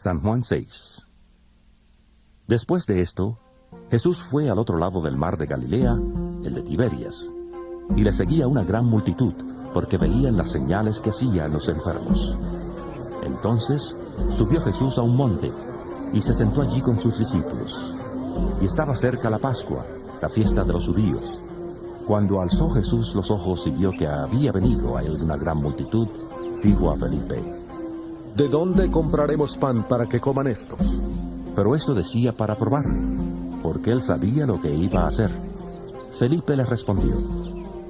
San Juan 6. Después de esto, Jesús fue al otro lado del mar de Galilea, el de Tiberias, y le seguía una gran multitud, porque veían las señales que hacían los enfermos. Entonces subió Jesús a un monte, y se sentó allí con sus discípulos. Y estaba cerca la Pascua, la fiesta de los judíos. Cuando alzó Jesús los ojos y vio que había venido a él una gran multitud, dijo a Felipe: ¿De dónde compraremos pan para que coman estos? Pero esto decía para probarlo, porque él sabía lo que iba a hacer. Felipe le respondió: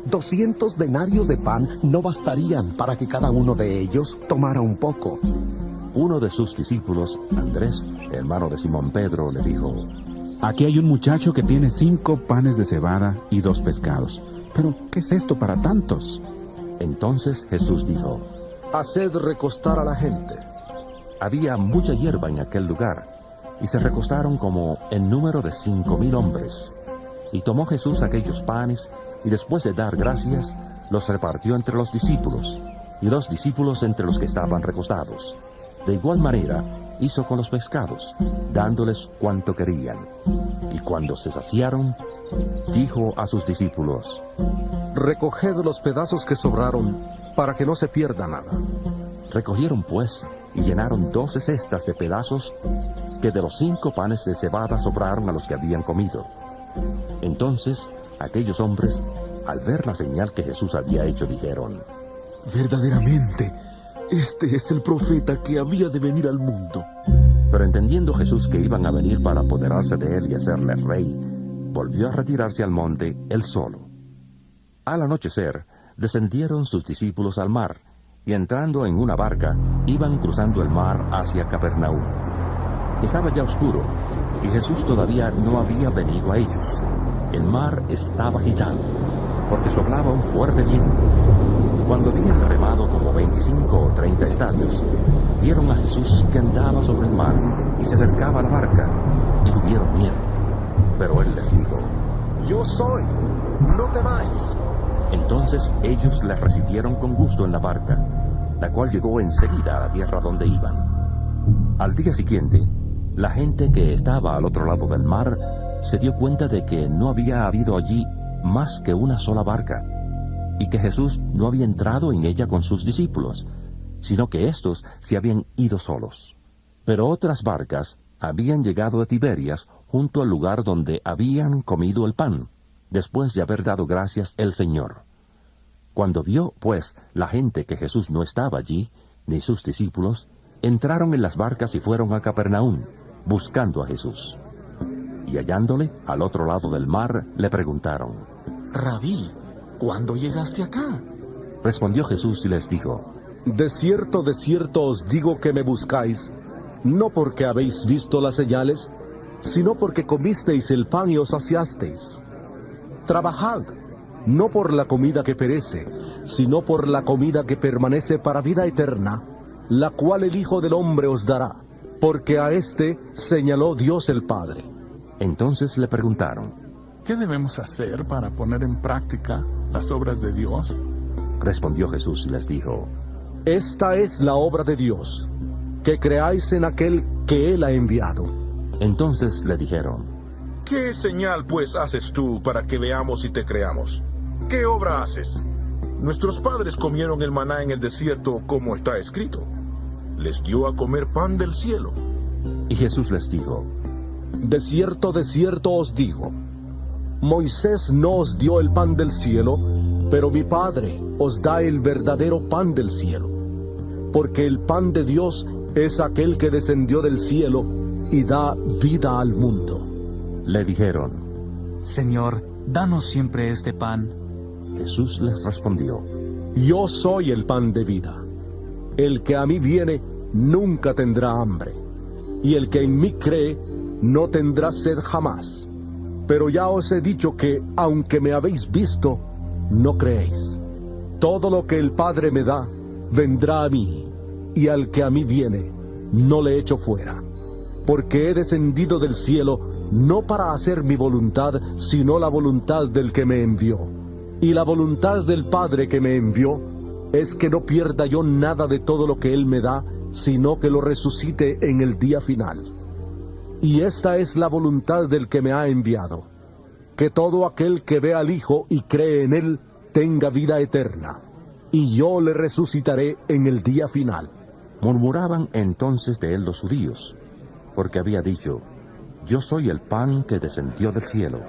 200 denarios de pan no bastarían para que cada uno de ellos tomara un poco. Uno de sus discípulos, Andrés, hermano de Simón Pedro, le dijo: Aquí hay un muchacho que tiene 5 panes de cebada y 2 pescados. Pero, ¿qué es esto para tantos? Entonces Jesús dijo: Haced recostar a la gente. Había mucha hierba en aquel lugar, y se recostaron como en número de 5,000 hombres. Y tomó Jesús aquellos panes, y después de dar gracias, los repartió entre los discípulos, y los discípulos entre los que estaban recostados. De igual manera hizo con los pescados, dándoles cuanto querían. Y cuando se saciaron, dijo a sus discípulos: Recoged los pedazos que sobraron, para que no se pierda nada. Recogieron pues, y llenaron 12 cestas de pedazos, que de los 5 panes de cebada sobraron a los que habían comido. Entonces aquellos hombres, al ver la señal que Jesús había hecho, dijeron: Verdaderamente, este es el profeta que había de venir al mundo. Pero entendiendo Jesús que iban a venir para apoderarse de él y hacerle rey, volvió a retirarse al monte él solo. Al anochecer, descendieron sus discípulos al mar, y entrando en una barca, iban cruzando el mar hacia Capernaum. Estaba ya oscuro, y Jesús todavía no había venido a ellos. El mar estaba agitado, porque soplaba un fuerte viento. Cuando habían remado como 25 o 30 estadios, vieron a Jesús que andaba sobre el mar y se acercaba a la barca, y tuvieron miedo. Pero él les dijo: Yo soy, no temáis. Entonces ellos le recibieron con gusto en la barca, la cual llegó enseguida a la tierra donde iban. Al día siguiente, la gente que estaba al otro lado del mar se dio cuenta de que no había habido allí más que una sola barca, y que Jesús no había entrado en ella con sus discípulos, sino que éstos se habían ido solos. Pero otras barcas habían llegado a Tiberias, junto al lugar donde habían comido el pan, después de haber dado gracias el Señor. Cuando vio, pues, la gente que Jesús no estaba allí, ni sus discípulos, entraron en las barcas y fueron a Capernaum, buscando a Jesús. Y hallándole al otro lado del mar, le preguntaron: Rabí, ¿cuándo llegaste acá? Respondió Jesús y les dijo: De cierto os digo que me buscáis, no porque habéis visto las señales, sino porque comisteis el pan y os saciasteis. Trabajad, no por la comida que perece, sino por la comida que permanece para vida eterna, la cual el Hijo del Hombre os dará, porque a éste señaló Dios el Padre. Entonces le preguntaron: ¿Qué debemos hacer para poner en práctica las obras de Dios? Respondió Jesús y les dijo: Esta es la obra de Dios, que creáis en aquel que Él ha enviado. Entonces le dijeron: ¿Qué señal pues haces tú para que veamos y te creamos? ¿Qué obra haces? Nuestros padres comieron el maná en el desierto, como está escrito. Les dio a comer pan del cielo. Y Jesús les dijo: De cierto os digo, Moisés no os dio el pan del cielo, pero mi Padre os da el verdadero pan del cielo. Porque el pan de Dios es aquel que descendió del cielo y da vida al mundo. Le dijeron: Señor, danos siempre este pan. Jesús les respondió: Yo soy el pan de vida. El que a mí viene nunca tendrá hambre, y el que en mí cree no tendrá sed jamás. Pero ya os he dicho que, aunque me habéis visto, no creéis. Todo lo que el Padre me da, vendrá a mí, y al que a mí viene, no le echo fuera. Porque he descendido del cielo, no para hacer mi voluntad, sino la voluntad del que me envió. Y la voluntad del Padre que me envió, es que no pierda yo nada de todo lo que Él me da, sino que lo resucite en el día final. Y esta es la voluntad del que me ha enviado, que todo aquel que ve al Hijo y cree en él tenga vida eterna, y yo le resucitaré en el día final. Murmuraban entonces de él los judíos, porque había dicho: yo soy el pan que descendió del cielo.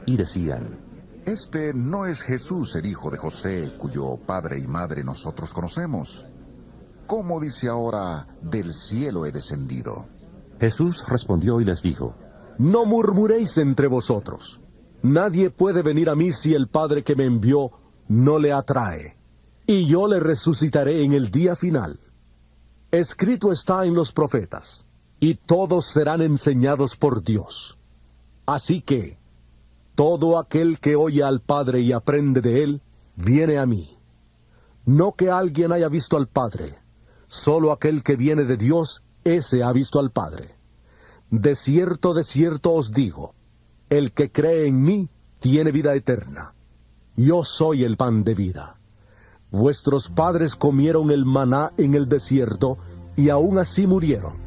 Y decían: este no es Jesús, el hijo de José, cuyo padre y madre nosotros conocemos. ¿Cómo dice ahora, del cielo he descendido? Jesús respondió y les dijo: no murmuréis entre vosotros. Nadie puede venir a mí si el Padre que me envió no le atrae, y yo le resucitaré en el día final. Escrito está en los profetas, y todos serán enseñados por Dios. Así que, todo aquel que oye al Padre y aprende de él, viene a mí. No que alguien haya visto al Padre, solo aquel que viene de Dios, ese ha visto al Padre. De cierto os digo, el que cree en mí tiene vida eterna. Yo soy el pan de vida. Vuestros padres comieron el maná en el desierto, y aún así murieron.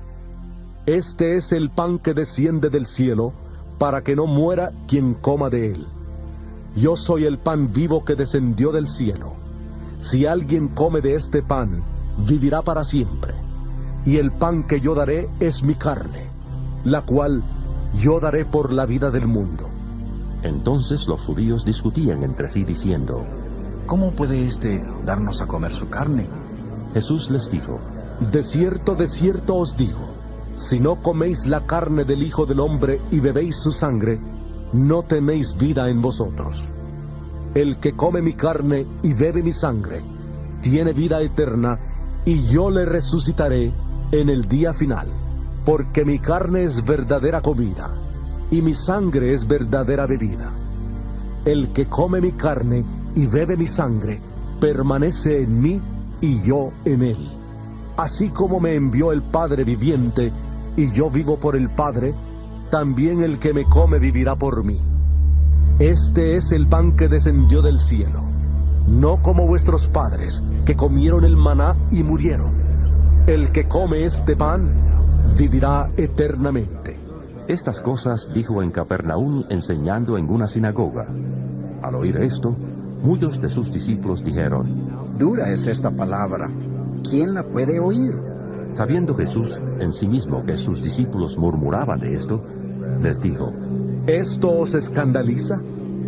Este es el pan que desciende del cielo, para que no muera quien coma de él. Yo soy el pan vivo que descendió del cielo. Si alguien come de este pan, vivirá para siempre. Y el pan que yo daré es mi carne, la cual yo daré por la vida del mundo. Entonces los judíos discutían entre sí diciendo: ¿cómo puede éste darnos a comer su carne? Jesús les dijo: de cierto os digo, si no coméis la carne del Hijo del Hombre y bebéis su sangre, no tenéis vida en vosotros. El que come mi carne y bebe mi sangre, tiene vida eterna, y yo le resucitaré en el día final. Porque mi carne es verdadera comida, y mi sangre es verdadera bebida. El que come mi carne y bebe mi sangre, permanece en mí y yo en él. Así como me envió el Padre viviente, y yo vivo por el Padre, también el que me come vivirá por mí. Este es el pan que descendió del cielo, no como vuestros padres, que comieron el maná y murieron. El que come este pan, vivirá eternamente. Estas cosas dijo en Capernaum, enseñando en una sinagoga. Al oír esto, muchos de sus discípulos dijeron: dura es esta palabra, ¿quién la puede oír? Sabiendo Jesús en sí mismo que sus discípulos murmuraban de esto, les dijo: ¿esto os escandaliza?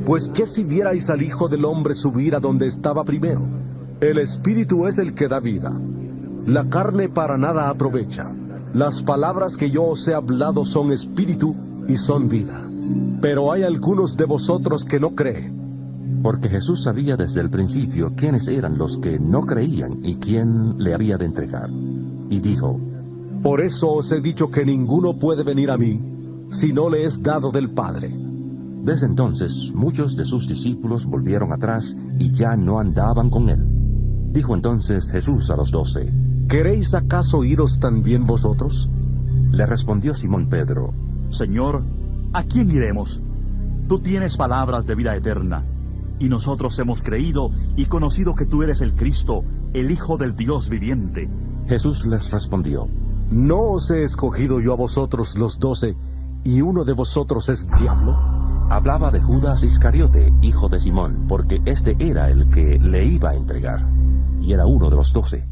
Pues ¿qué si vierais al Hijo del Hombre subir a donde estaba primero? El Espíritu es el que da vida. La carne para nada aprovecha. Las palabras que yo os he hablado son espíritu y son vida. Pero hay algunos de vosotros que no creen. Porque Jesús sabía desde el principio quiénes eran los que no creían y quién le había de entregar. Y dijo: por eso os he dicho que ninguno puede venir a mí si no le es dado del Padre. Desde entonces muchos de sus discípulos volvieron atrás y ya no andaban con él. Dijo entonces Jesús a los 12: ¿queréis acaso iros también vosotros? Le respondió Simón Pedro: Señor, ¿a quién iremos? Tú tienes palabras de vida eterna, y nosotros hemos creído y conocido que tú eres el Cristo, el Hijo del Dios viviente. Jesús les respondió: ¿no os he escogido yo a vosotros los 12, y uno de vosotros es diablo? Hablaba de Judas Iscariote, hijo de Simón, porque este era el que le iba a entregar, y era uno de los 12.